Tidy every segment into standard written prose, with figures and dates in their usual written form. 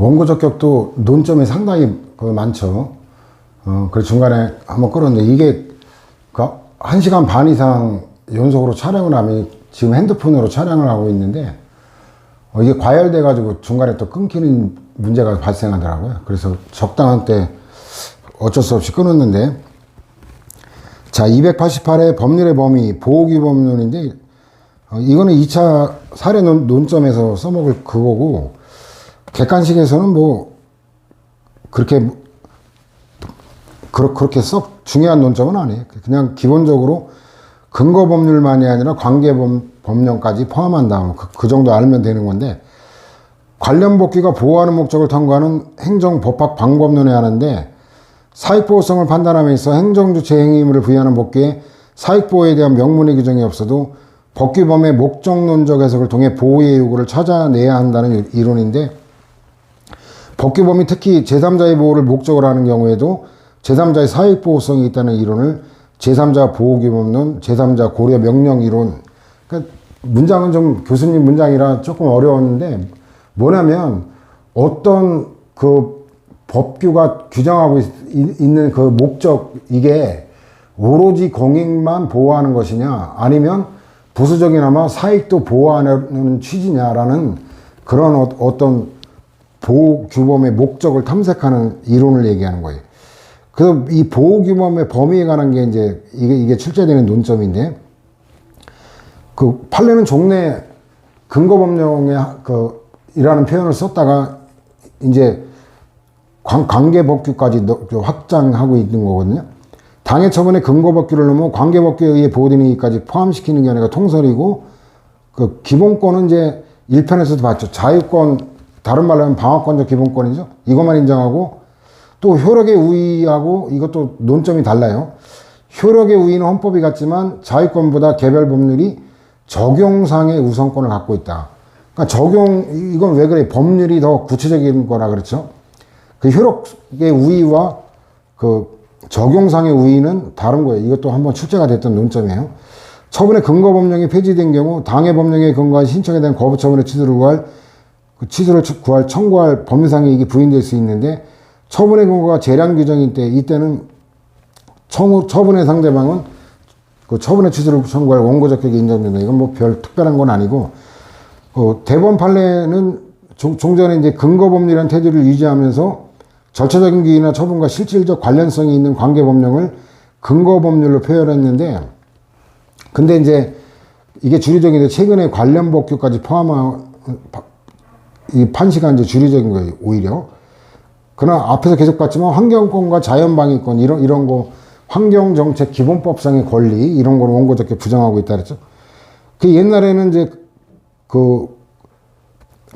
원고 적격도 논점이 상당히 많죠. 그래서 중간에 한번 끌었는데 이게 1시간 반 이상 연속으로 촬영을 하면 지금 핸드폰으로 촬영을 하고 있는데 이게 과열돼 가지고 중간에 또 끊기는 문제가 발생하더라고요. 그래서 적당한 때 어쩔 수 없이 끊었는데, 자, 288회 법률의 범위 보호규범론인데 이거는 2차 사례 논점에서 써먹을 그거고, 객관식에서는 뭐 그렇게 썩 중요한 논점은 아니에요. 그냥 기본적으로 근거 법률만이 아니라 관계 법령까지 포함한다. 그 정도 알면 되는 건데, 관련 복귀가 보호하는 목적을 탐구하는 행정법학 방법론에 하는데, 사익보호성을 판단함에 있어 행정주체 행위 의무를 부여하는 복귀에 사익보호에 대한 명문의 규정이 없어도 복귀범의 목적론적 해석을 통해 보호의 요구를 찾아내야 한다는 이론인데, 복귀범이 특히 제3자의 보호를 목적으로 하는 경우에도 제3자의 사익보호성이 있다는 이론을 제3자 보호규범론, 제3자 고려 명령 이론. 그러니까 문장은 좀 교수님 문장이라 조금 어려웠는데, 뭐냐면 어떤 그 법규가 규정하고 있는 그 목적, 이게 오로지 공익만 보호하는 것이냐 아니면 부수적이나마 사익도 보호하는 취지냐라는 그런 어떤 보호규범의 목적을 탐색하는 이론을 얘기하는 거예요. 그래서 이 보호규범의 범위에 관한 게 이제 이게 출제되는 논점인데, 그 판례는 종래 근거법령에 이라는 표현을 썼다가 이제 관계법규까지 확장하고 있는 거거든요. 당해 처분의 근거법규를 넘어 관계법규에 의해 보호되는 이익까지 포함시키는 게 아니라 통설이고, 그 기본권은 이제 1편에서도 봤죠. 자유권, 다른 말로 하면 방어권적 기본권이죠. 이것만 인정하고, 또 효력의 우위하고 이것도 논점이 달라요. 효력의 우위는 헌법이 같지만 자유권보다 개별 법률이 적용상의 우선권을 갖고 있다. 그러니까 이건 왜 그래? 법률이 더 구체적인 거라 그렇죠. 그 효력의 우위와 그 적용상의 우위는 다른 거예요. 이것도 한번 출제가 됐던 논점이에요. 처분의 근거 법령이 폐지된 경우 당해 법령에 근거한 신청에 대한 거부 처분의 취소를 청구할 법률상의 이익이 부인될 수 있는데, 처분의 근거가 재량 규정일 때 이때는 처분의 상대방은 그 처분의 취소를 청구할 원고 적격이 인정된다. 이건 뭐 별 특별한 건 아니고, 대법원 판례는 종전에 이제 근거 법률이라는 테두리를 유지하면서 절차적인 규이나 처분과 실질적 관련성이 있는 관계 법령을 근거 법률로 표현했는데, 근데 이제 이게 주류적인데 최근에 관련 법규까지 포함한 이 판시가 이제 주류적인 거예요, 오히려. 그러나 앞에서 계속 봤지만 환경권과 자연방위권 이런 거, 환경정책 기본법상의 권리 이런 걸 원고적게 부정하고 있다 그랬죠. 그 옛날에는 이제 그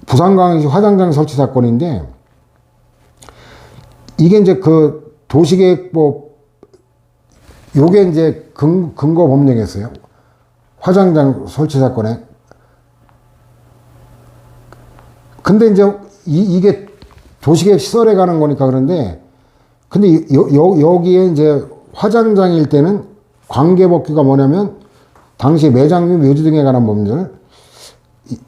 부산광역시 화장장 설치 사건인데, 이게 이제 그 도시계획법 요게 이제 근거 법령이었어요. 화장장 설치 사건에. 근데 이제 이게 도시계획 시설에 관한 거니까 그런데, 근데 여기에 이제 화장장일 때는 관계법규가 뭐냐면 당시 매장 및 묘지 등에 관한 법률,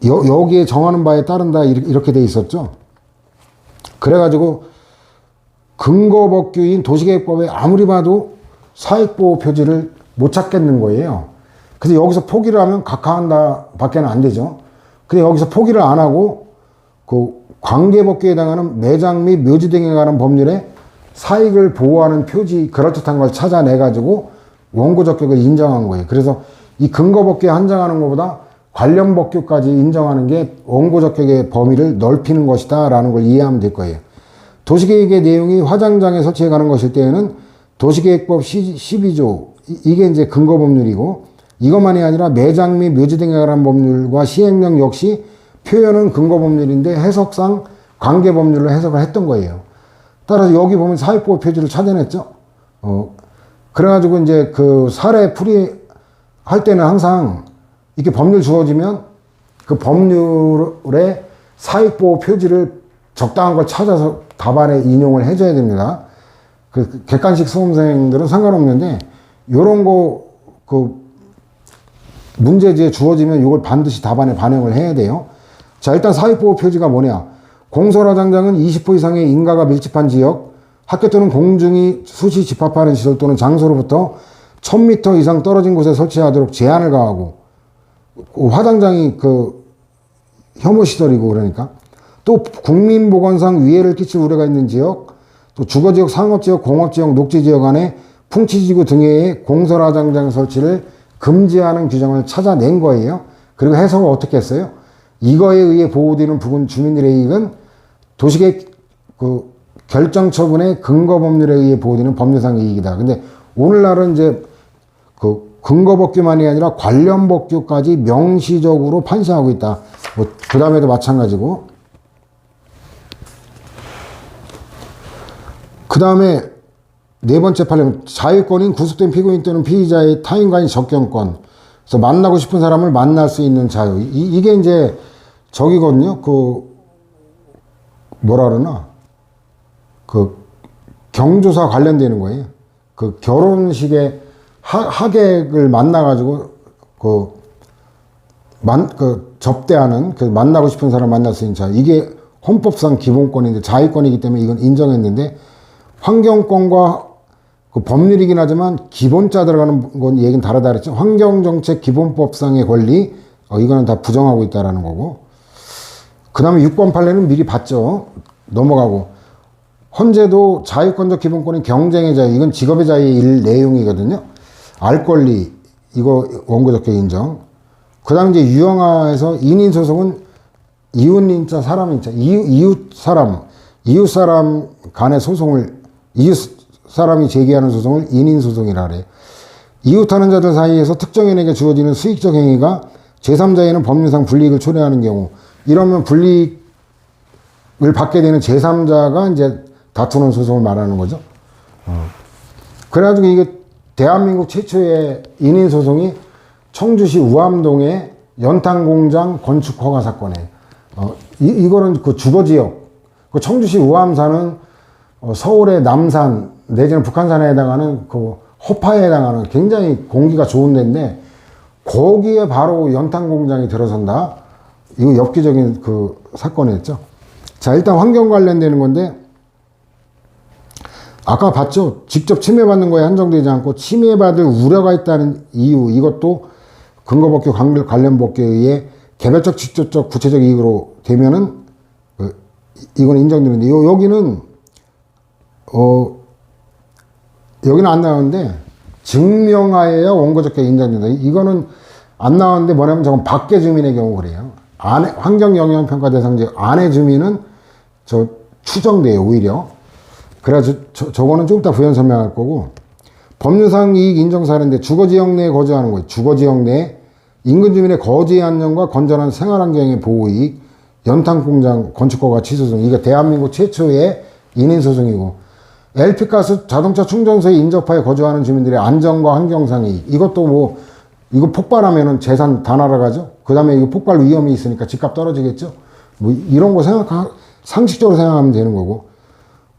여기에 정하는 바에 따른다 이렇게 돼 있었죠. 그래가지고 근거법규인 도시계획법에 아무리 봐도 사익보호 표지를 못 찾겠는 거예요. 그래서 여기서 포기를 하면 각하한다 밖에는 안 되죠. 근데 여기서 포기를 안 하고 그 관계법규에 해당하는 매장 및 묘지 등에 관한 법률에 사익을 보호하는 표지 그럴듯한 걸 찾아내가지고 원고 적격을 인정한 거예요. 그래서 이 근거법규에 한정하는 것보다 관련 법규까지 인정하는 게 원고 적격의 범위를 넓히는 것이다 라는 걸 이해하면 될 거예요. 도시계획의 내용이 화장장에 설치해 가는 것일 때에는 도시계획법 12조 이게 이제 근거법률이고, 이것만이 아니라 매장 및 묘지 등에 관한 법률과 시행령 역시 표현은 근거법률인데 해석상 관계법률로 해석을 했던 거예요. 따라서 여기 보면 사익보호 표지를 찾아냈죠. 그래가지고 이제 그 사례 풀이할 때는 항상 이렇게 법률 주어지면 그 법률의 사익보호 표지를 적당한 걸 찾아서 답안에 인용을 해줘야 됩니다. 그 객관식 수험생들은 상관없는데, 요런 거 그 문제지에 주어지면 이걸 반드시 답안에 반영을 해야 돼요. 자, 일단 사익보호 표지가 뭐냐? 공설화장장은 20호 이상의 인가가 밀집한 지역, 학교 또는 공중이 수시 집합하는 시설 또는 장소로부터 1000m 이상 떨어진 곳에 설치하도록 제한을 가하고, 화장장이 혐오시설이고 그러니까. 또 국민보건상 위해를 끼칠 우려가 있는 지역, 또 주거지역, 상업지역, 공업지역, 녹지지역 안에 풍치지구 등의 공설화장장 설치를 금지하는 규정을 찾아낸 거예요. 그리고 해석을 어떻게 했어요? 이거에 의해 보호되는 부근 주민들의 이익은 도시계획 결정 처분의 근거 법률에 의해 보호되는 법률상 이익이다. 근데 오늘날은 이제 근거 법규만이 아니라 관련 법규까지 명시적으로 판시하고 있다. 그 다음에도 마찬가지고. 그 다음에 네 번째 판례는 자유권인 구속된 피고인 또는 피의자의 타인과의 접견권. 그래서 만나고 싶은 사람을 만날 수 있는 자유. 이게 이제 저기거든요. 뭐라 그러나. 경조사 관련되는 거예요. 결혼식에 하객을 만나가지고, 접대하는, 만나고 싶은 사람 만날 수 있는 자유. 이게 헌법상 기본권인데 자유권이기 때문에 이건 인정했는데, 환경권과 법률이긴 하지만 기본자 들어가는 건 얘기는 다르다 그랬죠. 환경정책 기본법상의 권리, 이거는 다 부정하고 있다라는 거고. 그 다음에 6번 판례는 미리 봤죠. 넘어가고. 헌재도 자유권적 기본권인 경쟁의 자유, 이건 직업의 자유의 일 내용이거든요. 알 권리, 이거 원고적격 인정. 그 다음 이제 유형화에서 인인소송은 이웃인자, 사람인자, 이웃사람 간의 소송을, 이웃사람이 제기하는 소송을 인인소송이라 그래요. 이웃하는 자들 사이에서 특정인에게 주어지는 수익적 행위가 제3자에는 법률상 불이익을 초래하는 경우, 이러면 불이익을 받게 되는 제3자가 이제 다투는 소송을 말하는 거죠. 그래가지고 이게 대한민국 최초의 인인소송이 청주시 우암동의 연탄공장 건축 허가 사건이에요. 이거는 주거지역, 청주시 우암산은 서울의 남산 내지는 북한산에 해당하는 허파에 해당하는 굉장히 공기가 좋은 데인데, 거기에 바로 연탄공장이 들어선다. 이거 엽기적인 사건이었죠. 자, 일단 환경 관련되는 건데, 아까 봤죠? 직접 침해받는 거에 한정되지 않고 침해받을 우려가 있다는 이유, 이것도 근거법규 관련 법규에 의해 개별적, 직접적, 구체적 이익으로 되면은 이건 인정되는데, 여기는 안 나오는데 증명하여야 원고적격 인정된다. 이거는 안 나오는데 뭐냐면 저건 밖의 주민의 경우 그래요. 환경영향평가 대상 지역 안의 주민은 추정돼요, 오히려. 그래서 저거는 좀 이따 부연 설명할 거고, 법률상 이익 인정 사례인데 주거지역 내에 거주하는 거예요. 주거지역 내에 인근 주민의 거주의 안녕과 건전한 생활환경의 보호이익, 연탄공장 건축허가 취소소송. 이게 대한민국 최초의 인인소송이고, LP가스 자동차 충전소에 인접하여 거주하는 주민들의 안전과 환경상 이익. 이것도 이거 폭발하면은 재산 다 날아가죠. 그 다음에 이거 폭발 위험이 있으니까 집값 떨어지겠죠. 이런 거 상식적으로 생각하면 되는 거고.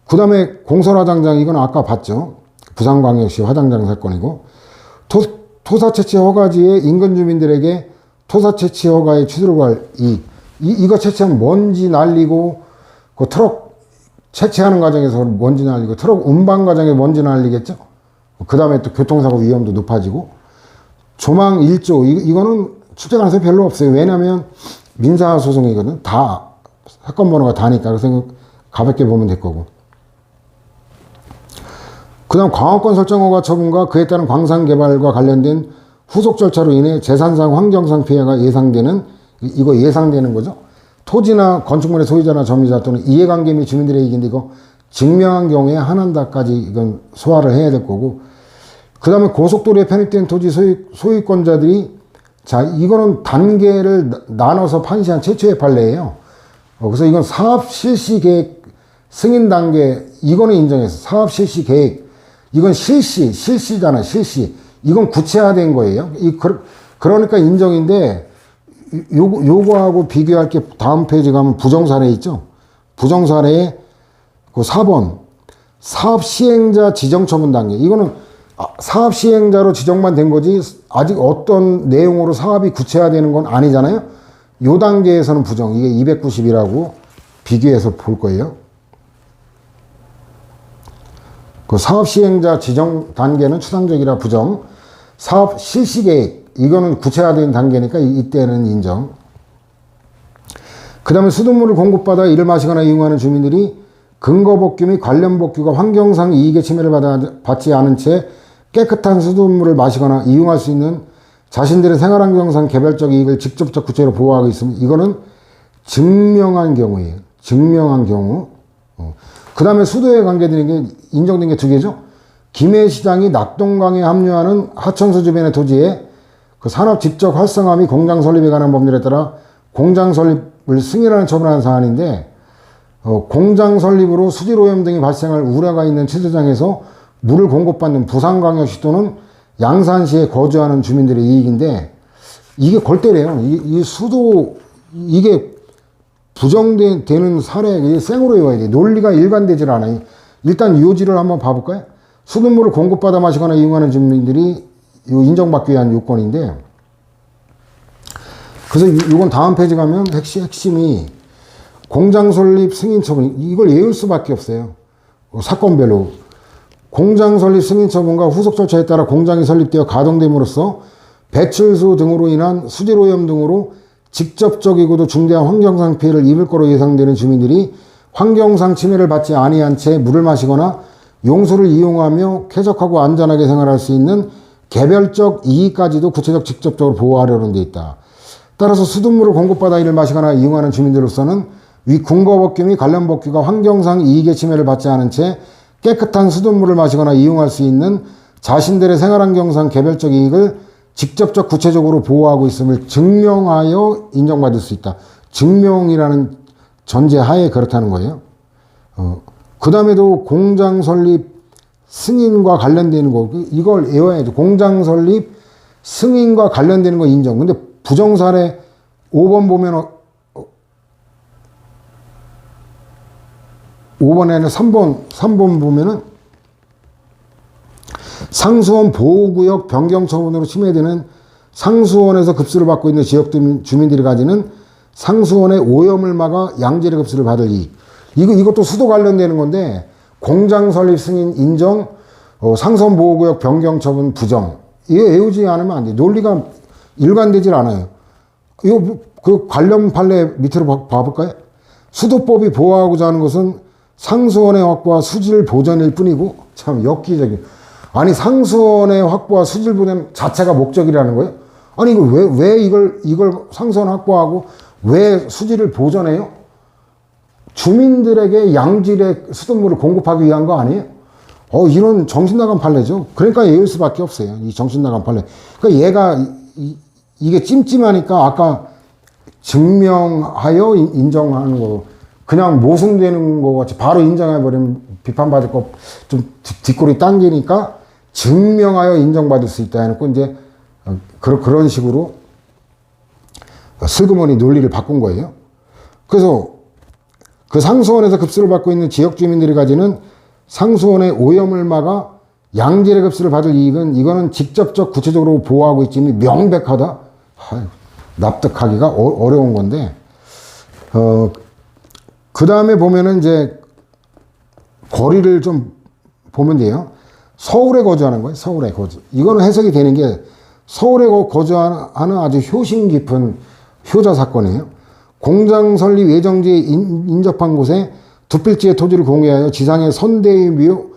그 다음에 공설화장장, 이건 아까 봤죠. 부산광역시 화장장 사건이고, 토사 채취 허가지의 인근 주민들에게 토사 채취 허가에 취소할 이거 채취하면 먼지 날리고, 트럭 채취하는 과정에서 먼지 날리고, 트럭 운반 과정에 먼지 날리겠죠. 그 다음에 또 교통사고 위험도 높아지고, 조망 1조, 이거는 출제 가능성이 별로 없어요. 왜냐면 민사소송이거든. 다, 사건 번호가 다니까. 그래서 가볍게 보면 될 거고. 그 다음 광업권 설정허가 처분과 그에 따른 광산 개발과 관련된 후속 절차로 인해 재산상, 환경상 피해가 이거 예상되는 거죠. 토지나 건축물의 소유자나 점유자 또는 이해관계 및 주민들의 이익인데, 이거 증명한 경우에 한한다까지 이건 소화를 해야 될 거고. 그 다음에 고속도로에 편입된 토지 소유권자들이, 자, 이거는 단계를 나눠서 판시한 최초의 판례예요. 그래서 이건 사업 실시 계획 승인 단계, 이거는 인정했어. 사업 실시 계획. 이건 실시잖아, 실시. 이건 구체화된 거예요. 그러니까 인정인데, 요거하고 비교할 게 다음 페이지 가면 부정사례 있죠? 부정사례에 4번. 사업 시행자 지정 처분 단계. 이거는 사업 시행자로 지정만 된 거지, 아직 어떤 내용으로 사업이 구체화되는 건 아니잖아요? 요 단계에서는 부정. 이게 290이라고 비교해서 볼 거예요. 그 사업 시행자 지정 단계는 추상적이라 부정, 사업 실시 계획, 이거는 구체화된 단계니까 이때는 인정. 그 다음에 수돗물을 공급받아 이를 마시거나 이용하는 주민들이 근거 복규 및 관련 복규가 환경상 이익의 침해를 받지 않은 채 깨끗한 수돗물을 마시거나 이용할 수 있는 자신들의 생활환경상 개별적 이익을 직접적 구체로 보호하고 있으면 이거는 증명한 경우예요. 증명한 경우. 그 다음에 수도에 관계된 게 인정된 게 두 개죠. 김해시장이 낙동강에 합류하는 하천수 주변의 토지에 그 산업 직접 활성화 및 공장 설립에 관한 법률에 따라 공장 설립을 승인하는 처분하는 사안인데, 공장 설립으로 수질 오염 등이 발생할 우려가 있는 취재장에서 물을 공급받는 부산광역시 또는 양산시에 거주하는 주민들의 이익인데, 이게 골때래요. 이 수도, 이게 부정되는 사례, 생으로 외워야 돼. 논리가 일관되질 않아요. 일단 요지를 한번 봐볼까요? 수돗물을 공급받아 마시거나 이용하는 주민들이 인정받기 위한 요건인데, 그래서 이건 다음 페이지 가면 핵심이 공장 설립 승인 처분, 이걸 외울 수밖에 없어요. 사건별로. 공장 설립 승인 처분과 후속 절차에 따라 공장이 설립되어 가동됨으로써 배출수 등으로 인한 수질 오염 등으로 직접적이고도 중대한 환경상 피해를 입을 거로 예상되는 주민들이 환경상 침해를 받지 아니한 채 물을 마시거나 용수를 이용하며 쾌적하고 안전하게 생활할 수 있는 개별적 이익까지도 구체적 직접적으로 보호하려는 데 있다. 따라서 수돗물을 공급받아 이를 마시거나 이용하는 주민들로서는 위 근거법규 및 관련 법규가 환경상 이익의 침해를 받지 않은 채 깨끗한 수돗물을 마시거나 이용할 수 있는 자신들의 생활환경상 개별적 이익을 직접적 구체적으로 보호하고 있음을 증명하여 인정받을 수 있다. 증명이라는 전제하에 그렇다는 거예요. 그 다음에도 공장 설립 승인과 관련되는 거, 이걸 외워야 돼. 공장 설립 승인과 관련되는 거 인정. 근데 부정사례 5번 보면 5번에는 3번 보면은 상수원 보호구역 변경 처분으로 침해되는 상수원에서 급수를 받고 있는 지역 주민들이 가지는 상수원의 오염을 막아 양질의 급수를 받을 이익. 이것도 수도 관련되는 건데, 공장 설립 승인 인정, 상수원 보호구역 변경 처분 부정. 이거 외우지 않으면 안 돼. 논리가 일관되질 않아요. 이거 그 관련 판례 밑으로 봐볼까요? 수도법이 보호하고자 하는 것은 상수원의 확보와 수질 보전일 뿐이고, 참 엽기적인. 아니, 상수원의 확보와 수질 보전 자체가 목적이라는 거예요? 아니, 이걸 왜 이걸 상수원 확보하고 왜 수질을 보전해요? 주민들에게 양질의 수돗물을 공급하기 위한 거 아니에요? 이런 정신나간 판례죠. 그러니까 외울 수밖에 없어요. 이 정신나간 판례. 그러니까 얘가, 이게 찜찜하니까 아까 증명하여 인정하는 거, 그냥 모순되는 거 같이 바로 인정해버리면 비판받을 거 좀 뒷골이 당기니까 증명하여 인정받을 수 있다 해놓고 이제 그런 식으로 슬그머니 논리를 바꾼 거예요. 그래서 그 상수원에서 급수를 받고 있는 지역 주민들이 가지는 상수원의 오염을 막아 양질의 급수를 받을 이익은 이거는 직접적 구체적으로 보호하고 있지만 명백하다. 납득하기가 어려운 건데, 그 다음에 보면은 이제 거리를 좀 보면 돼요. 서울에 거주하는 거예요. 서울에 거주. 이거는 해석이 되는 게 서울에 거주하는 아주 효심 깊은 효자 사건이에요. 공장 설립 예정지에 인접한 곳에 두 필지의 토지를 공유하여 지상에 선대의 묘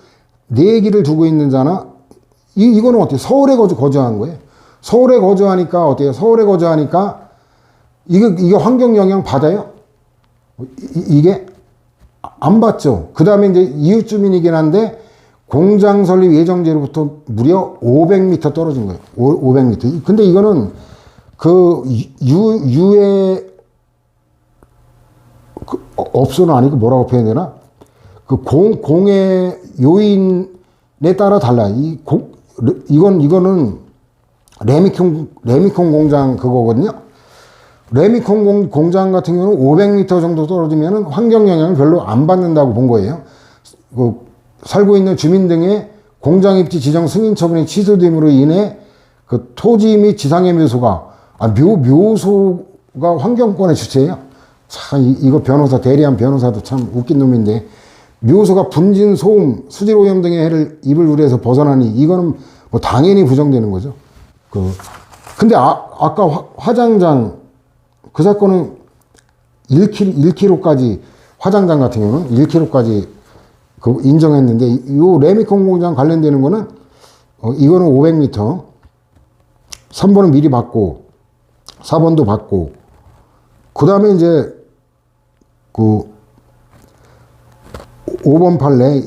4기를 두고 있는 자나, 이거는 어때요? 서울에 거주한 거예요. 서울에 거주하니까 어때요? 서울에 거주하니까 이게 환경 영향 받아요? 이게 안 받죠. 그 다음에 이제 이웃 주민이긴 한데 공장 설립 예정지로부터 무려 500m 떨어진 거예요. 500m. 근데 이거는 그 유해 업소는 아니고 뭐라고 표현해야 되나? 그 공해 요인에 따라 달라. 이거는 레미콘 공장 그거거든요. 레미콘 공장 같은 경우는 500m 정도 떨어지면 환경 영향을 별로 안 받는다고 본 거예요. 살고 있는 주민 등의 공장 입지 지정 승인 처분이 취소됨으로 인해 그 토지 및 지상의 묘소가, 묘소가 환경권의 주체예요. 참, 이거 변호사, 대리한 변호사도 참 웃긴 놈인데, 묘소가 분진, 소음, 수질 오염 등의 해를 입을 우려해서 벗어나니, 이거는 뭐 당연히 부정되는 거죠. 근데 아까 화장장, 그 사건은 1kg까지, 화장장 같은 경우는 1kg까지 인정했는데, 요 레미콘 공장 관련되는 거는, 이거는 500m, 3번은 미리 받고, 4번도 받고, 그 다음에 이제, 5번 판례,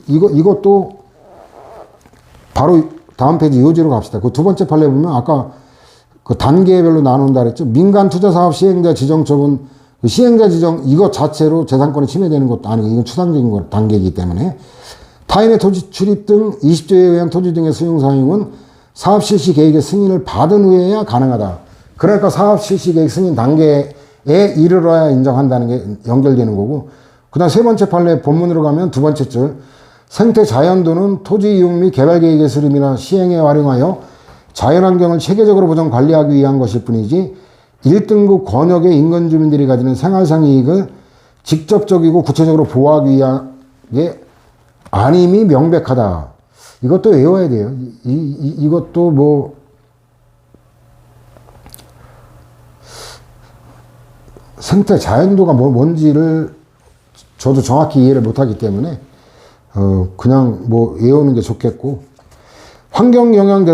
이것도 바로 다음 페이지 요지로 갑시다. 그 두 번째 판례 보면 아까 그 단계별로 나눈다 그랬죠. 민간 투자 사업 시행자 지정 처분, 그 시행자 지정 이것 자체로 재산권이 침해되는 것도 아니고 이건 추상적인 단계이기 때문에 타인의 토지 출입 등 20조에 의한 토지 등의 수용 사용은 사업 실시 계획의 승인을 받은 후에야 가능하다. 그러니까 사업 실시 계획 승인 단계에 이르러야 인정한다는 게 연결되는 거고, 그 다음 세 번째 판례 본문으로 가면 두 번째 줄, 생태 자연도는 토지 이용 및 개발 계획의 수립이나 시행에 활용하여 자연환경을 체계적으로 보존 관리하기 위한 것일 뿐이지 1등급 권역의 인근 주민들이 가지는 생활상 이익을 직접적이고 구체적으로 보호하기 위한 게 아님이 명백하다. 이것도 외워야 돼요. 이것도 뭐 생태 자연도가 뭔지를 저도 정확히 이해를 못하기 때문에 그냥 뭐 외우는 게 좋겠고, 환경영향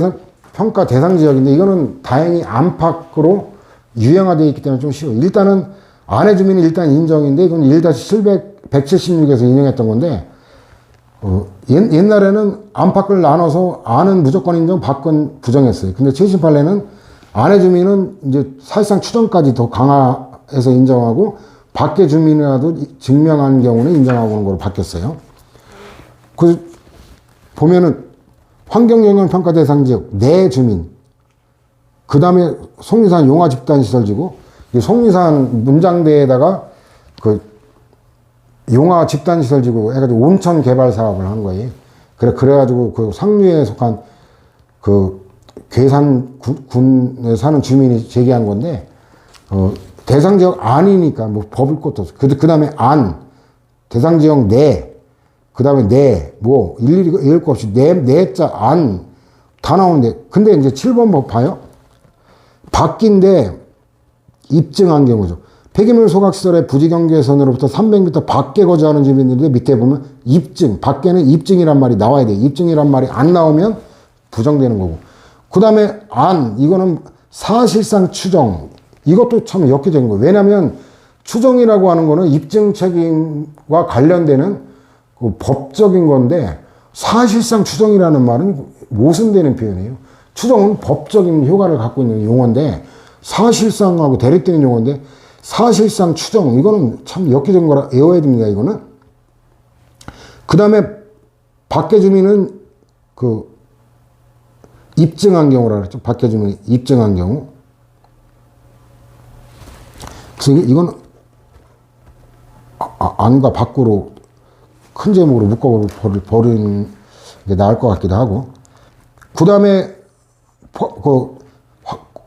평가 대상 지역인데 이거는 다행히 안팎으로 유형화되어 있기 때문에 좀 쉬워요. 일단은 안해 주민은 일단 인정인데 이건 1-176에서 인정했던 건데, 옛날에는 안팎을 나눠서 안은 무조건 인정, 밖은 부정했어요. 근데 최신 판례는 안해 주민은 이제 사실상 추정까지 더 강화해서 인정하고 밖의 주민이라도 증명한 경우는 인정하고 오는 걸로 바뀌었어요. 보면은 환경영향평가 대상 지역 내 주민, 그 다음에 속리산 용화 집단시설지구, 속리산 문장대에다가 그 용화 집단시설지구 해가지고 온천 개발 사업을 한 거예요. 그래가지고 그 상류에 속한 그 괴산군에 사는 주민이 제기한 건데, 대상지역 안이니까 뭐 법을 것도 없어. 그 다음에 안, 대상지역 내, 그 다음에 내, 뭐 일일이 읽을 거 없이 내자, 안 다 나오는데, 근데 이제 7번 법 봐요. 밖인데 입증한 경우죠. 폐기물 소각시설의 부지경계선으로부터 300m 밖에 거주하는 주민들인데 밑에 보면 입증, 밖에는 입증이란 말이 나와야 돼요. 입증이란 말이 안 나오면 부정되는 거고. 그 다음에 안, 이거는 사실상 추정. 이것도 참 엽기적인 거예요. 왜냐하면 추정이라고 하는 거는 입증 책임과 관련되는 그 법적인 건데, 사실상 추정이라는 말은 모순되는 표현이에요. 추정은 법적인 효과를 갖고 있는 용어인데, 사실상하고 대립되는 용어인데, 사실상 추정, 이거는 참 엽기적인 거라 외워야 됩니다, 이거는. 그 다음에 밖의 주민은 그 입증한 경우라 그랬죠. 밖의 주민이 입증한 경우. 그래서 이건 안과 밖으로 큰 제목으로 묶어버리는 게 나을 것 같기도 하고. 그 다음에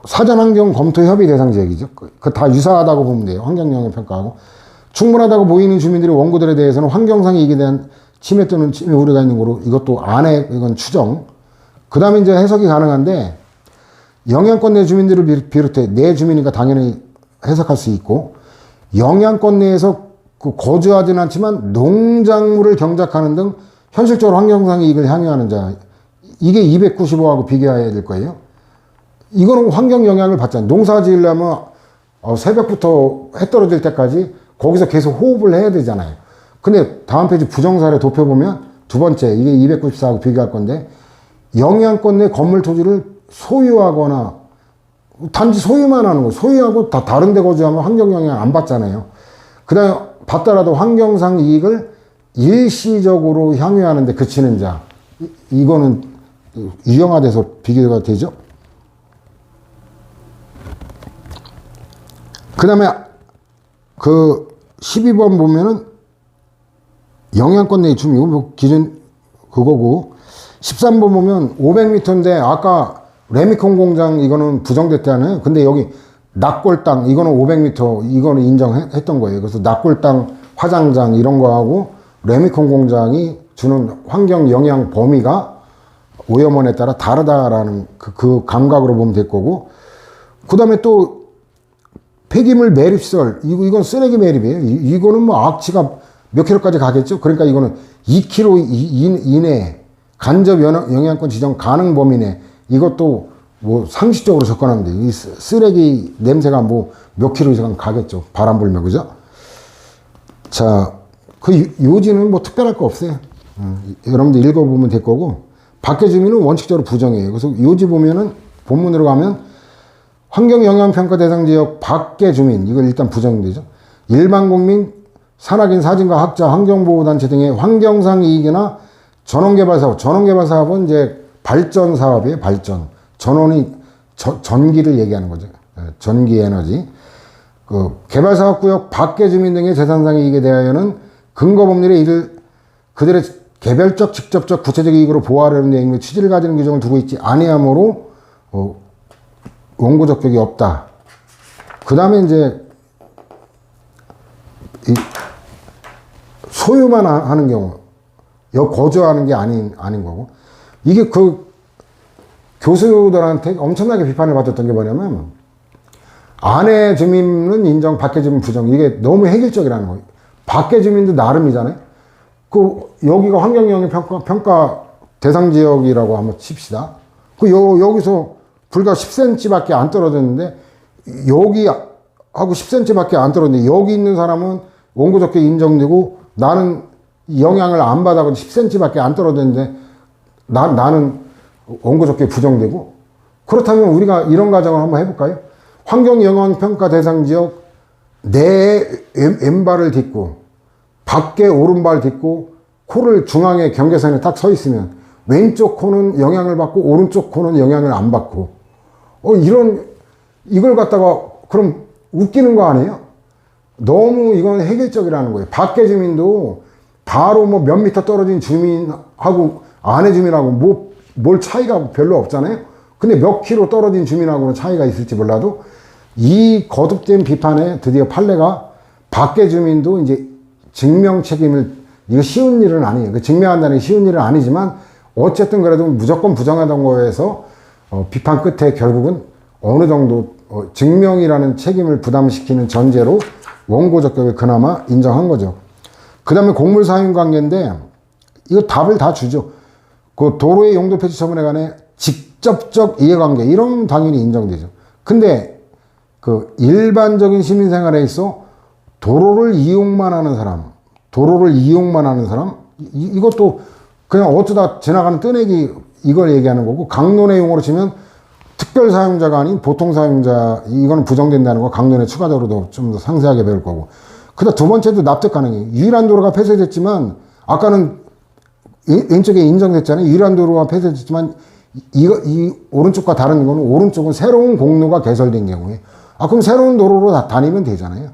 사전환경 검토 협의 대상 지역이죠. 그 다 유사하다고 보면 돼요. 환경영향 평가하고. 충분하다고 보이는 주민들이 원고들에 대해서는 환경상의 이익에 대한 침해 또는 침해 우려가 있는 거로, 이것도 안에 이건 추정. 그 다음에 이제 해석이 가능한데, 영향권 내 주민들을 비롯해 내 주민이니까 당연히 해석할 수 있고, 영향권 내에서 거주하지는 않지만 농작물을 경작하는 등 현실적으로 환경상의 이익을 향유하는 자, 이게 295하고 비교해야 될 거예요. 이거는 환경 영향을 받잖아요. 농사 지으려면 새벽부터 해 떨어질 때까지 거기서 계속 호흡을 해야 되잖아요. 근데 다음 페이지 부정사례 도펴보면 두 번째, 이게 294하고 비교할 건데, 영향권 내 건물 토지를 소유하거나 단지 소유만 하는 거예요. 소유하고 다 다른 데 거주하면 환경 영향 안 받잖아요. 그 다음에 받더라도 환경상 이익을 일시적으로 향유하는 데 그치는 자, 이거는 유형화돼서 비교가 되죠. 그 다음에 그 12번 보면은 영향권 내의 주민, 뭐 기준 그거고, 13번 보면 500m인데 아까 레미콘 공장 이거는 부정됐다네요. 근데 여기 낙골 땅, 이거는 500m, 이거는 인정했던 거예요. 그래서 낙골 땅, 화장장 이런 거하고 레미콘 공장이 주는 환경 영향 범위가 오염원에 따라 다르다라는 그 감각으로 보면 될 거고, 그 다음에 또 폐기물 매립시설, 이건 쓰레기 매립이에요. 이거는 뭐 악취가 몇 킬로까지 가겠죠. 그러니까 이거는 2km 이내 간접 영향권 지정 가능 범위 내, 이것도 뭐 상식적으로 접근하면 돼요. 이 쓰레기 냄새가 뭐 몇 킬로 이상 가겠죠. 바람 불면, 그죠? 자, 그 요지는 뭐 특별할 거 없어요. 여러분들 읽어보면 될 거고, 밖의 주민은 원칙적으로 부정해요. 그래서 요지 보면은 본문으로 가면 환경영향평가 대상 지역 밖의 주민, 이걸 일단 부정되죠. 일반 국민, 산악인, 사진가, 학자, 환경보호단체 등의 환경상 이익이나 전원개발사업, 전원개발사업은 이제 발전 사업이에요. 발전. 전원이 전기를 얘기하는 거죠. 전기 에너지. 그 개발사업구역 밖의 주민 등의 재산상 이익에 대하여는 근거법률에 이를 그들의 개별적, 직접적, 구체적 이익으로 보호하려는 내용의 취지를 가지는 규정을 두고 있지 아니하므로 원고 적격이 없다. 그 다음에 이제 소유만 하는 경우, 여기 거주하는 게 아닌 거고, 이게 그 교수들한테 엄청나게 비판을 받았던 게 뭐냐면, 안의 주민은 인정, 밖의 주민 부정, 이게 너무 획일적이라는 거예요. 밖의 주민도 나름이잖아요. 여기가 환경영향 평가 대상 지역이라고 한번 칩시다. 여기서 불과 10cm밖에 안 떨어졌는데, 여기하고 10cm밖에 안 떨어졌는데, 여기 있는 사람은 원고 적격 인정되고, 나는 영향을 안 받아서 10cm밖에 안 떨어졌는데, 나는 원고 적격 부정되고. 그렇다면 우리가 이런 가정을 한번 해볼까요? 환경영향평가 대상 지역 내에 왼발을 딛고 밖에 오른발 딛고 코를 중앙에 경계선에 딱 서 있으면 왼쪽 코는 영향을 받고 오른쪽 코는 영향을 안 받고, 이걸 갖다가 그럼 웃기는 거 아니에요? 너무 이건 획일적이라는 거예요. 밖의 주민도 바로 뭐 몇 미터 떨어진 주민하고 안의 주민하고 뭘 차이가 별로 없잖아요. 근데 몇 킬로 떨어진 주민하고는 차이가 있을지 몰라도, 이 거듭된 비판에 드디어 판례가 밖의 주민도 이제 증명 책임을, 이거 쉬운 일은 아니에요. 증명한다는 게 쉬운 일은 아니지만 어쨌든 그래도 무조건 부정하던 거에서 비판 끝에 결국은 어느 정도 증명이라는 책임을 부담시키는 전제로 원고 적격을 그나마 인정한 거죠. 그 다음에 곡물 사용 관계인데, 이거 답을 다 주죠. 그 도로의 용도 폐지 처분에 관해 직접적 이해관계, 이런 당연히 인정되죠. 근데 그 일반적인 시민생활에 있어 도로를 이용만 하는 사람, 이것도 그냥 어쩌다 지나가는 뜨내기, 이걸 얘기하는 거고, 강론의 용어로 치면 특별 사용자가 아닌 보통 사용자, 이거는 부정된다는 거 강론에 추가적으로도 좀 더 상세하게 배울 거고. 그다음 두 번째도 납득 가능해요. 유일한 도로가 폐쇄됐지만, 아까는 왼쪽에 인정됐잖아요. 유일한 도로가 폐쇄됐지만, 이 오른쪽과 다른 거는, 오른쪽은 새로운 공로가 개설된 경우에, 그럼 새로운 도로로 다니면 되잖아요.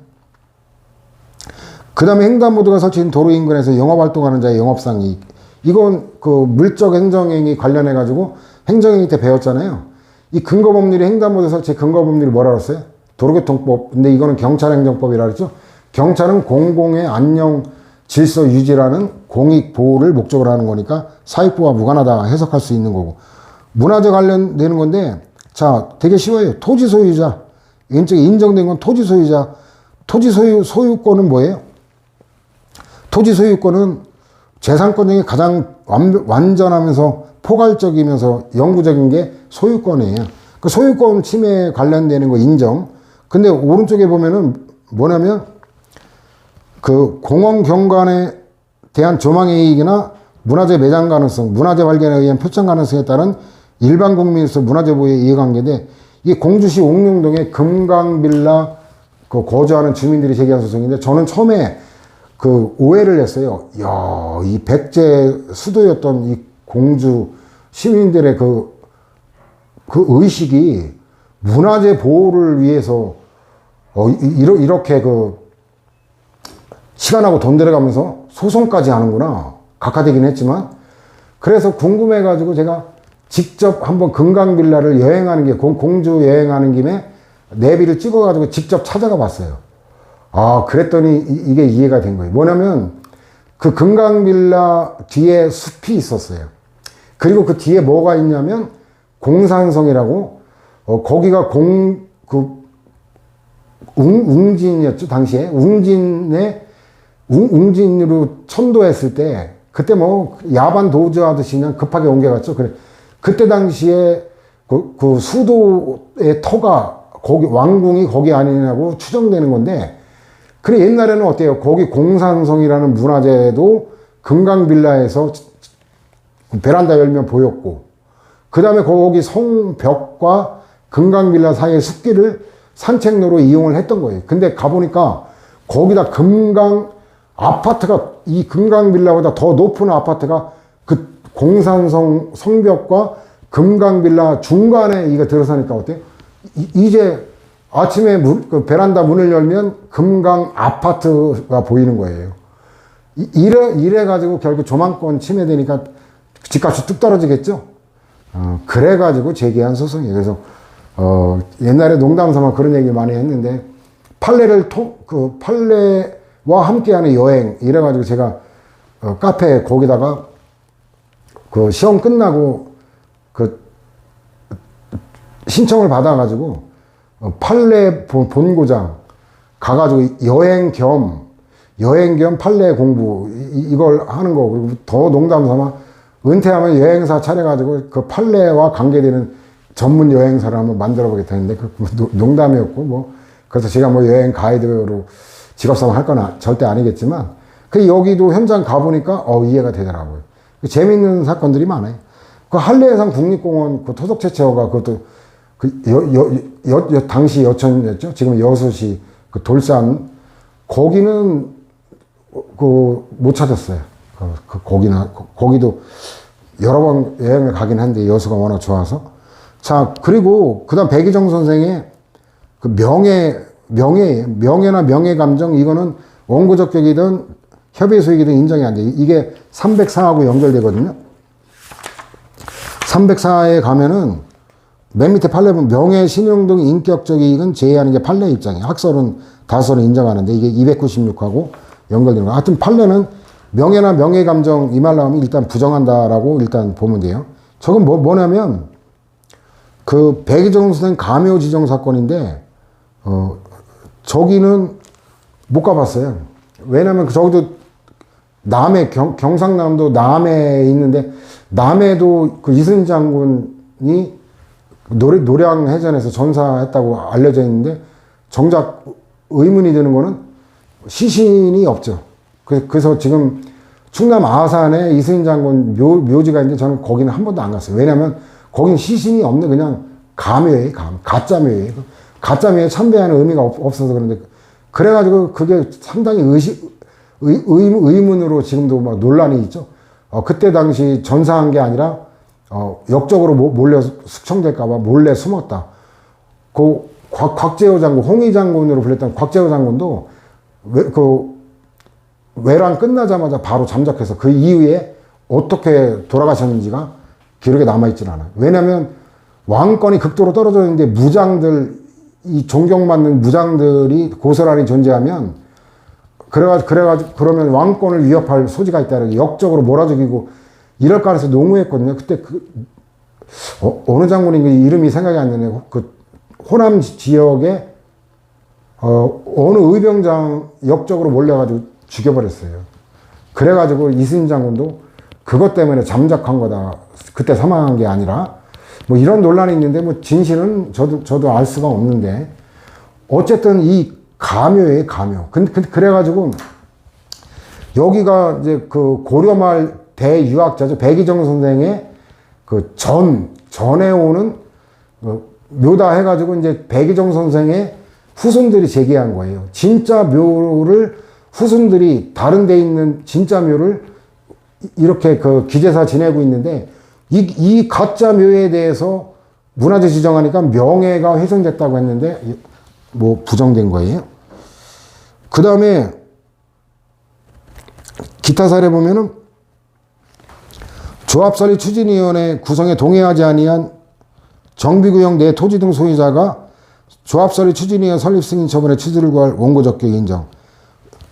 그 다음에 횡단보도가 설치된 도로 인근에서 영업활동하는 자의 영업상 이익. 이건 그 물적 행정행위 관련해가지고 행정행위 때 배웠잖아요. 이 근거법률이 횡단보도 설치 근거법률이 뭐라 그랬어요? 도로교통법. 근데 이거는 경찰행정법이라 그랬죠. 경찰은 공공의 안녕 질서 유지라는 공익 보호를 목적으로 하는 거니까 사익보호와 무관하다 해석할 수 있는 거고. 문화재 관련되는 건데, 자, 되게 쉬워요. 토지 소유자. 왼쪽에 인정된 건 토지 소유자. 토지 소유권은 뭐예요? 토지 소유권은 재산권 중에 가장 완전하면서 포괄적이면서 영구적인 게 소유권이에요. 그 소유권 침해에 관련되는 거 인정. 근데 오른쪽에 보면은 뭐냐면, 그 공원 경관에 대한 조망의 이익이나 문화재 매장 가능성, 문화재 발견에 의한 표창 가능성에 따른 일반 국민으로서 문화재 보호의 이해관계인데, 이게 공주시 옥룡동의 금강빌라 그 거주하는 주민들이 제기한 소송인데, 저는 처음에 그 오해를 했어요. 야, 이 백제 수도였던 이 공주 시민들의 그 의식이 문화재 보호를 위해서 이렇게 그 시간하고 돈 들어가면서 소송까지 하는구나. 각하되긴 했지만. 그래서 궁금해가지고 제가 직접 한번 금강빌라를 여행하는 게, 공주 여행하는 김에 내비를 찍어가지고 직접 찾아가 봤어요. 아, 그랬더니 이게 이해가 된 거예요. 뭐냐면 그 금강빌라 뒤에 숲이 있었어요. 그리고 그 뒤에 뭐가 있냐면 공산성이라고, 거기가 웅진이었죠, 당시에. 웅진으로 천도했을 때, 그때 뭐 야반 도주하듯이 그냥 급하게 옮겨갔죠. 그래. 그때 당시에 그 수도의 터가 거기, 왕궁이 거기 아니냐고 추정되는 건데, 그래, 옛날에는 어때요? 거기 공산성이라는 문화재도 금강빌라에서 베란다 열면 보였고, 그 다음에 거기 성벽과 금강빌라 사이의 숲길을 산책로로 이용을 했던 거예요. 근데 가보니까 거기다 아파트가, 이 금강빌라보다 더 높은 아파트가 그 공산성 성벽과 금강빌라 중간에 이거 들어서니까 어때요? 이제 아침에 그 베란다 문을 열면 금강 아파트가 보이는 거예요. 이래가지고 결국 조망권 침해되니까 집값이 뚝 떨어지겠죠? 그래가지고 제기한 소송이에요. 그래서, 옛날에 농담 삼아 그런 얘기 많이 했는데, 판례와 함께하는 여행, 이래가지고 제가, 카페 거기다가 그 시험 끝나고 그 신청을 받아가지고, 판례 본고장 가가지고 여행 겸 판례 공부, 이걸 하는 거. 그리고 더 농담 삼아 은퇴하면 여행사 차려가지고 그 판례와 관계되는 전문 여행사를 한번 만들어 보겠다 했는데, 그 농담이었고, 뭐, 그래서 제가 뭐 여행 가이드로 직업생활 할 건 절대 아니겠지만, 그 여기도 현장 가보니까, 이해가 되더라고요. 재밌는 사건들이 많아요. 그 한라해상 국립공원 그 토속 채취허가, 그것도 당시 여천이었죠. 지금 여수시 그 돌산, 거기는 못 찾았어요. 거기도 여러 번 여행을 가긴 한데 여수가 워낙 좋아서. 자, 그리고 그 다음 백이정 선생의 그 명예나 명예감정, 이거는 원고적 격이든 협의소이든 인정이 안 돼. 이게 304하고 연결되거든요. 304에 가면은 맨 밑에 판례 보면 명예, 신용 등 인격적 이익은 제외하는 게 판례 입장이에요. 학설은 다설은 인정하는데 이게 296하고 연결되는 거. 하여튼 판례는 명예나 명예감정 이 말 나오면 일단 부정한다라고 일단 보면 돼요. 저건 뭐냐면 그 백이정 선생 감요 지정 사건인데, 저기는 못 가봤어요. 왜냐면 저기도 남해, 경상남도 남해에 있는데, 남해도 그 이순신 장군이 노량해전에서 전사했다고 알려져 있는데, 정작 의문이 드는 거는 시신이 없죠. 그래서 지금 충남 아산에 이순신 장군 묘지가 있는데 저는 거기는 한 번도 안 갔어요. 왜냐면 거긴 시신이 없는 그냥 가묘예요. 가짜 묘예요. 가짜 묘에 참배하는 의미가 없어서 그런데, 그래가지고 그게 상당히 의문으로 지금도 막 논란이 있죠. 그때 당시 전사한 게 아니라 역적으로 몰려 숙청될까봐 몰래 숨었다. 그 곽재호 장군, 홍위 장군으로 불렸던 곽재호 장군도 외란 끝나자마자 바로 잠적해서 그 이후에 어떻게 돌아가셨는지가 기록에 남아있질 않아요. 왜냐면 왕권이 극도로 떨어져 있는데 이 존경받는 무장들이 고스란히 존재하면, 그러면 왕권을 위협할 소지가 있다. 역적으로 몰아죽이고 이럴 가능해서 농후했거든요. 그때 어느 장군인가 이름이 생각이 안 나네요. 그 호남 지역에 어느 의병장 역적으로 몰려가지고 죽여버렸어요. 그래가지고 이순신 장군도 그것 때문에 잠적한 거다. 그때 사망한 게 아니라, 뭐 이런 논란이 있는데, 뭐 진실은 저도 알 수가 없는데, 어쨌든 이 가묘예요, 가묘. 그래가지고 여기가 이제 그 고려말 대유학자죠. 백이정 선생의 그 전에 오는 묘다 해가지고 이제 백이정 선생의 후손들이 제기한 거예요. 진짜 묘를 후손들이 다른 데 있는 진짜 묘를 이렇게 그 기재사 지내고 있는데, 이 가짜 묘에 대해서 문화재 지정하니까 명예가 훼손됐다고 했는데 뭐 부정된 거예요. 그 다음에 기타 사례 보면은 조합설립 추진위원회 구성에 동의하지 아니한 정비구역 내 토지 등 소유자가 조합설의 추진이어 설립 승인 처분에 취소를 구할 원고 적격 인정.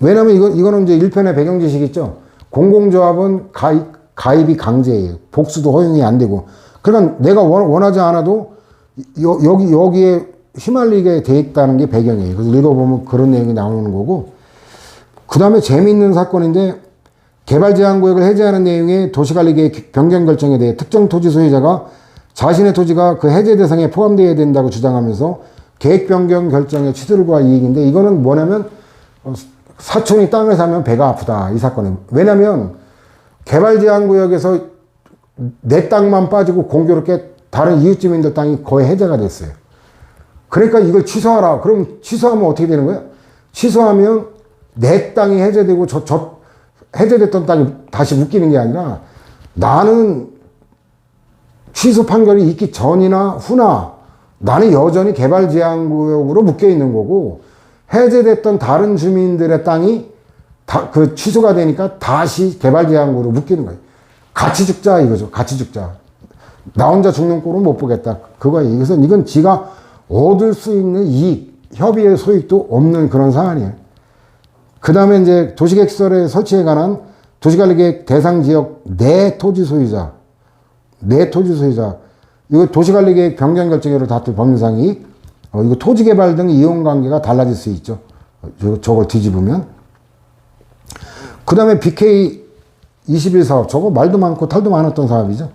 왜냐면 이거는 이제 1편의 배경 지식 있죠. 공공조합은 가입이 강제예요. 복수도 허용이 안 되고. 그러니까 내가 원하지 않아도 여기에 휘말리게 돼 있다는 게 배경이에요. 그래서 읽어보면 그런 내용이 나오는 거고. 그 다음에 재미있는 사건인데, 개발제한구역을 해제하는 내용의 도시관리계획 변경 결정에 대해 특정 토지 소유자가 자신의 토지가 그 해제 대상에 포함되어야 된다고 주장하면서 계획 변경 결정에 취소를 구할 이익인데, 이거는 뭐냐면 사촌이 땅을 사면 배가 아프다, 이 사건은. 왜냐면 개발제한구역에서 내 땅만 빠지고 공교롭게 다른 이웃주민들 땅이 거의 해제가 됐어요. 그러니까 이걸 취소하라. 그럼 취소하면 어떻게 되는 거야? 취소하면 내 땅이 해제되고 해제됐던 땅이 다시 묶이는 게 아니라, 나는 취소 판결이 있기 전이나 후나 나는 여전히 개발제한구역으로 묶여 있는 거고, 해제됐던 다른 주민들의 땅이 그 취소가 되니까 다시 개발제한구로 묶이는 거예요. 같이 죽자 이거죠. 같이 죽자. 나 혼자 죽는 꼴은 못 보겠다. 그거예요. 그래서 이건 지가 얻을 수 있는 이익, 협의의 소익도 없는 그런 사안이에요. 그 다음에 이제 도시계획설의 설치에 관한 도시관리계획 대상 지역 내 토지 소유자. 이거 도시관리계획 변경 결정으로 다툴 법률상 이익. 이거 토지개발 등 이용관계가 달라질 수 있죠. 저걸 뒤집으면. 그 다음에 BK 21 사업. 저거 말도 많고 탈도 많았던 사업이죠.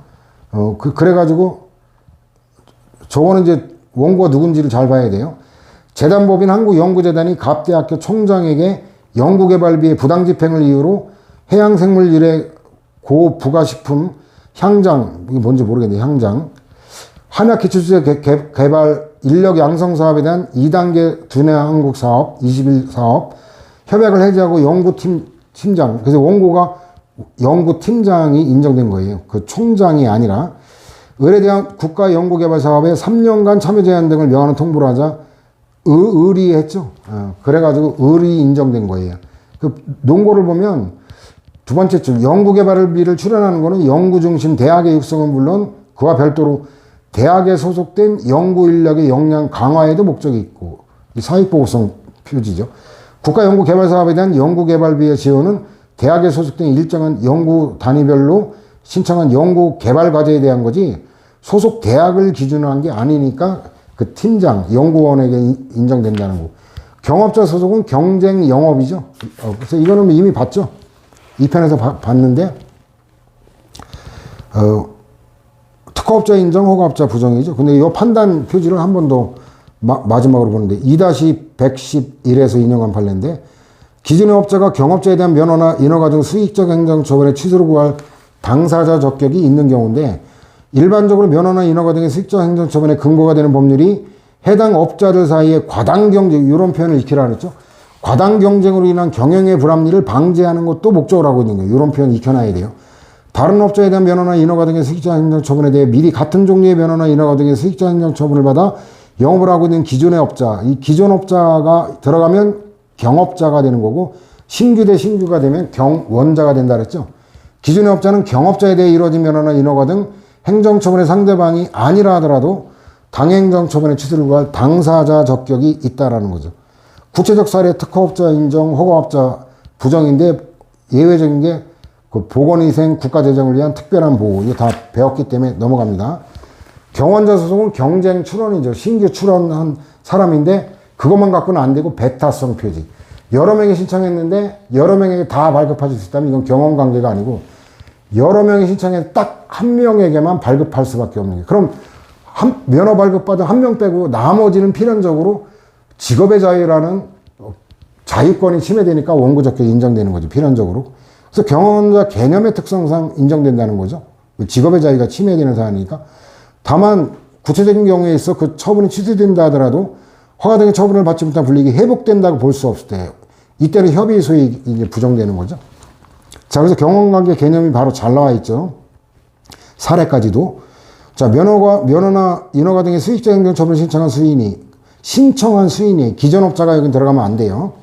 그래가지고 저거는 이제 원고가 누군지를 잘 봐야 돼요. 재단법인 한국연구재단이 갑대학교 총장에게 연구개발비의 부당집행을 이유로 해양생물유래 고부가식품 향장, 이게 뭔지 모르겠네, 향장. 한약기초제 개발 인력 양성 사업에 대한 2단계 두뇌 한국 사업, 21 사업, 협약을 해지하고 연구팀장, 그래서 원고가 연구팀장이 인정된 거예요. 그 총장이 아니라. 을에 대한 국가연구개발 사업에 3년간 참여 제한 등을 명하는 통보를 하자 의리했죠. 그래가지고 의리 인정된 거예요. 그 논고를 보면 두 번째 줄 연구개발비를 출연하는 거는 연구중심 대학의 육성은 물론 그와 별도로 대학에 소속된 연구인력의 역량 강화에도 목적이 있고, 사익보호성 표지죠. 국가연구개발사업에 대한 연구개발비의 지원은 대학에 소속된 일정한 연구 단위별로 신청한 연구개발과제에 대한 거지, 소속 대학을 기준으로 한 게 아니니까 그 팀장, 연구원에게 인정된다는 거. 경업자 소속은 경쟁 영업이죠. 그래서 이거는 이미 봤죠. 2편에서 봤는데, 특허업자 인정, 허가업자 부정이죠. 근데 이 판단 표지를 한 번 더 마지막으로 보는데 2-111에서 인용한 판례인데, 기존의 업자가 경업자에 대한 면허나 인허가 등 수익적 행정 처분의 취소를 구할 당사자 적격이 있는 경우인데, 일반적으로 면허나 인허가 등의 수익적 행정 처분의 근거가 되는 법률이 해당 업자들 사이에 과당 경쟁, 이런 표현을 익히라 그랬죠. 과당 경쟁으로 인한 경영의 불합리를 방지하는 것도 목적으로 하고 있는 거예요. 이런 표현 익혀놔야 돼요. 다른 업자에 대한 면허나 인허가 등의 수익적 행정 처분에 대해 미리 같은 종류의 면허나 인허가 등의 수익적 행정 처분을 받아 영업을 하고 있는 기존의 업자, 이 기존 업자가 들어가면 경업자가 되는 거고, 신규 대 신규가 되면 경원자가 된다 그랬죠. 기존의 업자는 경업자에 대해 이루어진 면허나 인허가 등 행정처분의 상대방이 아니라 하더라도 당행정처분의 취소를 구할 당사자 적격이 있다라는 거죠. 구체적 사례 특허업자 인정, 허가업자 부정인데, 예외적인 게 그 보건위생 국가재정을 위한 특별한 보호, 이거 다 배웠기 때문에 넘어갑니다. 경원자 소속은 경쟁 출원이죠. 신규 출원한 사람인데 그것만 갖고는 안 되고 배타성 표지. 여러 명이 신청했는데 여러 명에게 다 발급할 수 있다면 이건 경원 관계가 아니고, 여러 명이 신청해서 딱 한 명에게만 발급할 수밖에 없는 게, 그럼 면허 발급받은 한 명 빼고 나머지는 필연적으로 직업의 자유라는 자유권이 침해되니까 원고 적격이 인정되는 거죠. 필연적으로. 그래서 경원자 개념의 특성상 인정된다는 거죠. 직업의 자유가 침해되는 사안이니까. 다만 구체적인 경우에 있어 그 처분이 취소된다 하더라도 허가 등의 처분을 받지 못한 불이익이 회복된다고 볼 수 없을 때, 이때는 협의 소익이 부정되는 거죠. 자, 그래서 경원관계 개념이 바로 잘 나와 있죠. 사례까지도. 자, 면허나 인허가 등의 수익적 행정 처분을 신청한 수인이 기존 업자가 여기 들어가면 안 돼요.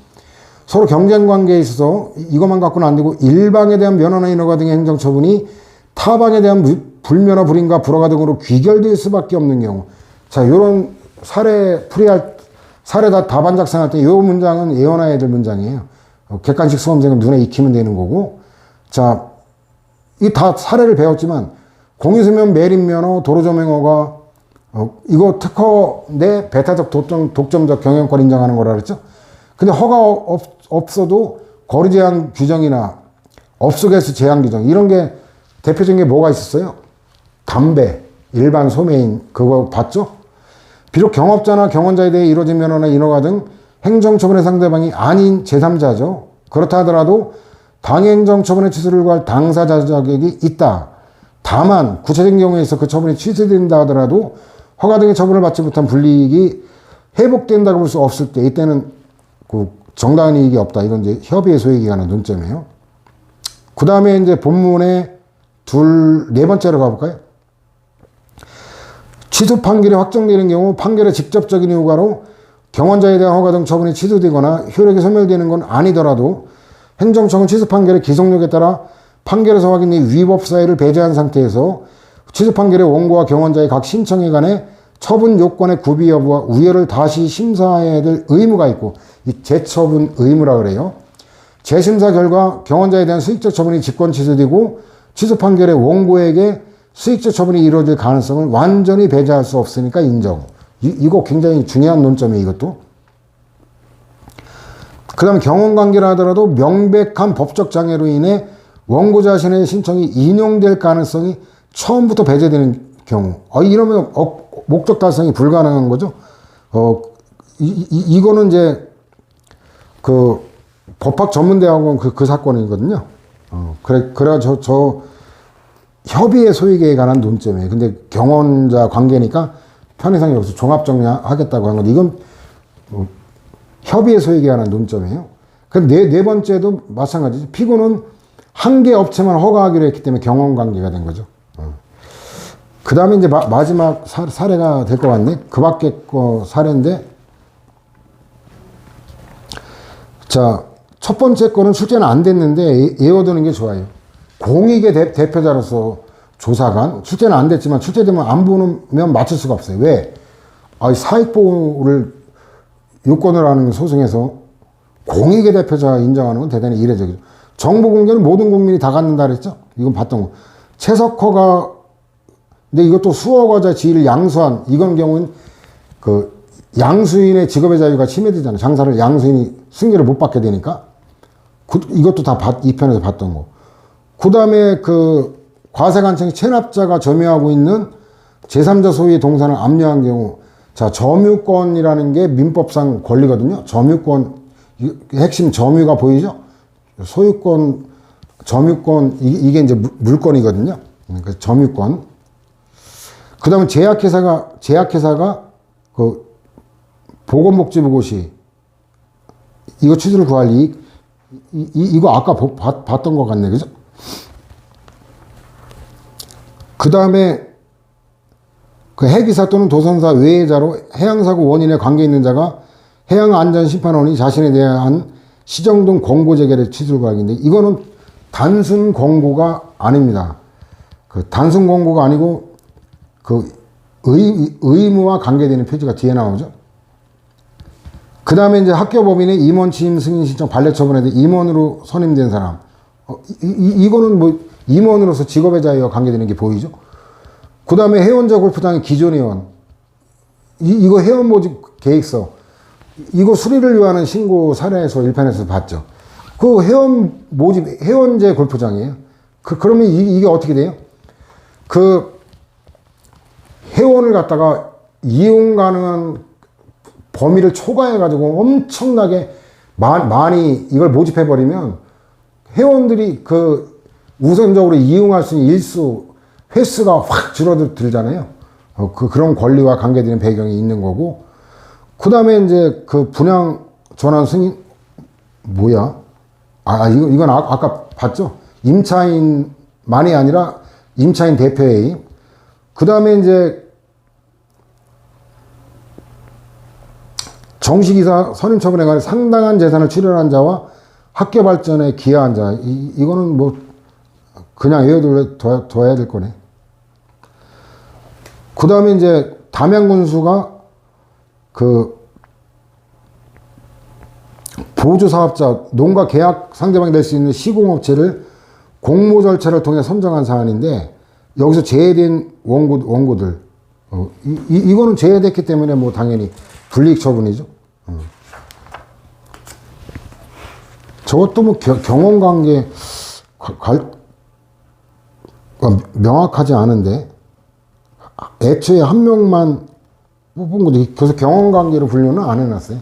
서로 경쟁 관계에 있어서 이것만 갖고는 안 되고, 일방에 대한 면허나 인허가 등의 행정 처분이 타방에 대한 불면허 불인가 불허가 등으로 귀결될 수밖에 없는 경우. 자, 요런 사례 풀이할 사례 다반작성할 때 이 문장은 예언해야 될 문장이에요. 객관식 수험생은 눈에 익히면 되는 거고, 자, 이 다 사례를 배웠지만 공유수면 매립면허 도로조명허가 이거 특허 내 배타적 독점적 경영권 인정하는 거라 그랬죠. 근데 허가 없어도 거리 제한 규정이나 업소 개수 제한 규정 이런 게 대표적인 게 뭐가 있었어요? 담배, 일반 소매인 그거 봤죠? 비록 경업자나 경원자에 대해 이루어진 면허나 인허가 등 행정처분의 상대방이 아닌 제3자죠. 그렇다 하더라도 당행정처분의 취소를 구할 당사자 자격이 있다. 다만 구체적인 경우에 있어 그 처분이 취소된다 하더라도 허가 등의 처분을 받지 못한 불이익이 회복된다고 볼 수 없을 때 이때는 그 정당한 이익이 없다. 이건 이제 협의의 소액에 관한 논점이에요. 그 다음에 이제 본문의 네 번째로 가볼까요? 취소 판결이 확정되는 경우 판결의 직접적인 효과로 경원자에 대한 허가 등 처분이 취소되거나 효력이 소멸되는 건 아니더라도 행정처분 취소 판결의 기속력에 따라 판결에서 확인된 위법 사유를 배제한 상태에서 취소 판결의 원고와 경원자의 각 신청에 관해 처분 요건의 구비 여부와 우열을 다시 심사해야 될 의무가 있고, 이 재처분 의무라 그래요. 재심사 결과 경원자에 대한 수익적 처분이 직권 취소되고 취소 판결의 원고에게 수익적 처분이 이루어질 가능성을 완전히 배제할 수 없으니까 인정. 이거 굉장히 중요한 논점이에요, 이것도. 그 다음 경원관계라 하더라도 명백한 법적 장애로 인해 원고 자신의 신청이 인용될 가능성이 처음부터 배제되는 경우. 이러면 목적 달성이 불가능한 거죠. 이거는 이제 그 법학 전문대학원 그 사건이거든요. 그래 저 협의의 소익에 관한 논점이에요. 근데 경원자 관계니까 편의상이 없어 종합정리하겠다고 한 건데 이건 협의의 소익에 관한 논점이에요. 그럼 네 번째도 마찬가지죠. 피고는 한 개 업체만 허가하기로 했기 때문에 경원 관계가 된 거죠. 그 다음에 이제 마지막 사례가 될 것 같네. 그 밖에 거 사례인데, 자, 첫 번째 거는 출제는 안 됐는데 외워두는 게 좋아요. 공익의 대표자로서 조사관, 출제는 안 됐지만 출제되면 안 보면 맞출 수가 없어요. 왜? 사익보호를 요건을 하는 소송에서 공익의 대표자 인정하는 건 대단히 이례적이죠. 정보 공개는 모든 국민이 다 갖는다 그랬죠? 이건 봤던 거. 채석허가, 근데 이것도 수허가자 지위를 양수한, 이건 경우는 그 양수인의 직업의 자유가 침해되잖아요. 장사를 양수인이 승계를 못 받게 되니까. 이것도 다 이 편에서 봤던 거. 그 다음에 그 과세관청이 체납자가 점유하고 있는 제3자 소유의 동산을 압류한 경우, 자, 점유권이라는 게 민법상 권리거든요. 점유권, 핵심 점유가 보이죠? 소유권, 점유권, 이게 이제 물권이거든요. 그러니까 점유권. 그 다음에 제약회사가 그 보건복지부고시, 이거 취소를 구할 이익, 이거 아까 봤던 것 같네. 그죠? 그 다음에 그 해기사 또는 도선사 외해자로 해양사고 원인에 관계 있는 자가 해양안전심판원이 자신에 대한 시정 등 권고 제기를 취소를 구하기인데, 이거는 단순 권고가 아닙니다. 그 단순 권고가 아니고 그 의무와 관계되는 표지가 뒤에 나오죠. 그 다음에 이제 학교법인의 임원 취임 승인 신청 반려 처분에 대해 임원으로 선임된 사람. 이거는 뭐 임원으로서 직업의 자유와 관계되는 게 보이죠. 그 다음에 회원자 골프장의 기존 회원. 이거 회원 모집 계획서. 이거 수리를 요하는 신고 사례에서 1편에서 봤죠. 그 회원 모집, 회원제 골프장이에요. 그러면 이게 어떻게 돼요? 그 회원을 갖다가 이용 가능한 범위를 초과해가지고 엄청나게 많이 이걸 모집해버리면 회원들이 그 우선적으로 이용할 수 있는 횟수가 확 줄어들잖아요. 그런 권리와 관계되는 배경이 있는 거고, 그 다음에 이제 그 분양 전환 승인, 뭐야? 이건 아까 봤죠? 임차인만이 아니라 임차인 대표회의. 그 다음에 이제 정시기사 선임처분에 관해 상당한 재산을 출연한 자와 학교 발전에 기여한 자. 이거는 뭐 그냥 외워둬야 될 거네. 그 다음에 이제 담양군수가 그 보조사업자, 농가 계약 상대방이 될 수 있는 시공업체를 공모 절차를 통해 선정한 사안인데, 여기서 제외된 원고들, 이거는 제외됐기 때문에 뭐 당연히 불이익 처분이죠. 저것도 뭐 경험관계 명확하지 않은데, 애초에 한 명만 뽑은 거지. 그래서 경험관계로 분류는 안 해놨어요.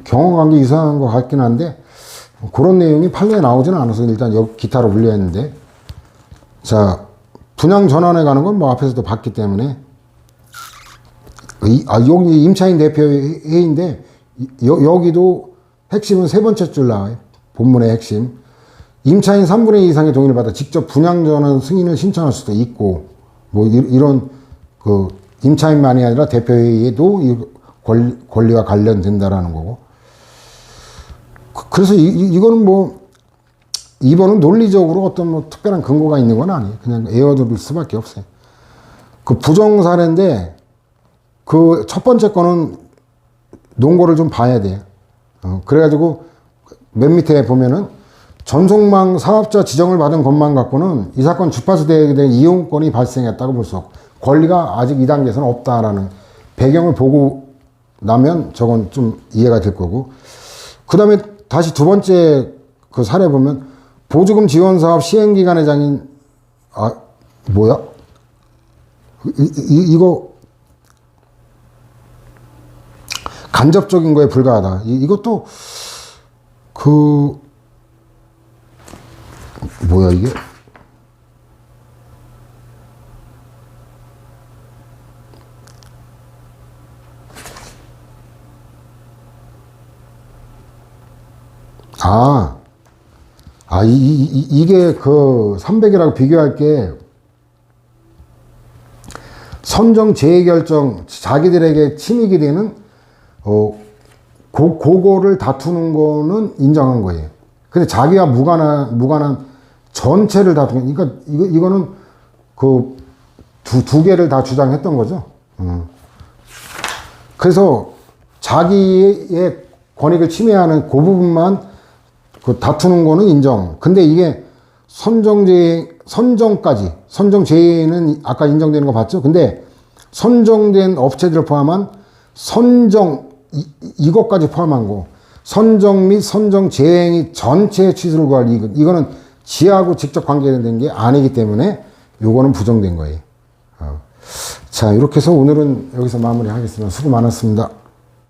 경험관계 이상한 것 같긴 한데, 그런 내용이 판례에 나오지는 않아서 일단 여기 기타로 분류했는데, 자, 분양 전환에 가는 건 뭐 앞에서도 봤기 때문에, 여기 임차인 대표 회의인데, 여기도 핵심은 세 번째 줄 나와요. 본문의 핵심. 임차인 3분의 2 이상의 동의를 받아 직접 분양 전환 승인을 신청할 수도 있고, 뭐 이런 그 임차인만이 아니라 대표회의에도 이 권리와 관련된다라는 거고. 그래서 이거는 뭐, 이번은 논리적으로 어떤 뭐 특별한 근거가 있는 건 아니에요. 그냥 에어둘 수밖에 없어요. 그 부정 사례인데, 그 첫 번째 거는 논거를 좀 봐야 돼요. 그래가지고 맨 밑에 보면은 전송망 사업자 지정을 받은 것만 갖고는 이 사건 주파수 대행에 대한 이용권이 발생했다고 볼 수 없고, 권리가 아직 이 단계에서는 없다라는 배경을 보고 나면 저건 좀 이해가 될 거고. 그 다음에 다시 두 번째 그 사례 보면, 보조금 지원 사업 시행기간의 장인, 뭐야? 이거 간접적인 거에 불과하다. 이것도 뭐야 이게? 이게 그 300이라고 비교할 게, 선정 재결정, 자기들에게 침익이 되는, 그거를 다투는 거는 인정한 거예요. 근데 자기와 무관한 전체를 다투는, 그러니까 이거는 그 두 개를 다 주장했던 거죠. 그래서 자기의 권익을 침해하는 그 부분만 그 다투는 거는 인정. 근데 이게 선정제는 아까 인정되는 거 봤죠? 근데 선정된 업체들을 포함한 이것까지 포함한 거. 선정 및 선정 재행이 전체 취소를 구할 이거는 지하고 직접 관계된 게 아니기 때문에 요거는 부정된 거예요. 자, 이렇게 해서 오늘은 여기서 마무리하겠습니다. 수고 많았습니다.